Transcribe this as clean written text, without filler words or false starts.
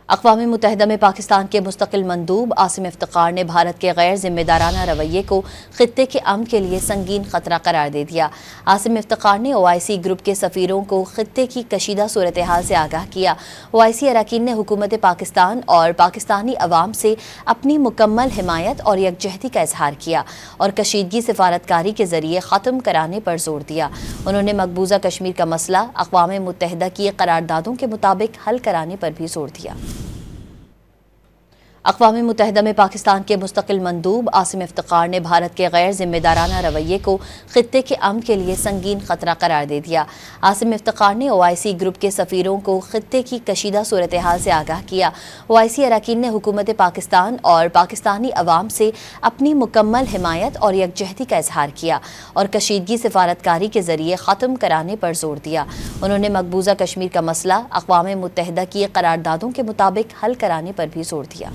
अक़वाम मुत्तहिदा में पाकिस्तान के मुस्तकिल मंदूब आसिम इफ्तिकार ने भारत के गैर जिम्मेदाराना रवैये को खित्ते के अमन के लिए संगीन खतरा करार दे दिया। आसिम इफ्तिकार ने OIC ग्रुप के सफ़ीरों को खित्ते की कशीदा सूरत हाल से आगाह किया। OIC अरकान ने हुकूमत पाकिस्तान और पाकिस्तानी अवाम से अपनी मुकम्मल हिमायत और यकजहती का इजहार किया और कशीदगी सिफारतकारी के जरिए ख़त्म कराने पर जोर दिया। उन्होंने मकबूजा कश्मीर का मसला अक़वाम मुत्तहिदा की करारदादों के मुताबिक हल कराने पर भी जोर दिया। अक़वाम मुत्तहिदा में पाकिस्तान के मुस्तकिल मंदूब आसिम इफ्तिकार ने भारत के गैर जिम्मेदाराना रवैये को खित्ते के अमन के लिए संगीन खतरा करार दे दिया। आसिम इफ्तिकार ने OIC ग्रुप के सफ़ीरों को खित्ते की कशीदा सूरत हाल से आगाह किया। OIC अरकान ने हुकूमत पाकिस्तान और पाकिस्तानी अवाम से अपनी मुकम्मल हिमायत और यकजहती का इजहार किया और कशीदगी सिफारतकारी के जरिए ख़त्म कराने पर जोर दिया। उन्होंने मकबूजा कश्मीर का मसला अक़वाम मुत्तहिदा की करारदादों के मुताबिक हल कराने पर भी जोर दिया।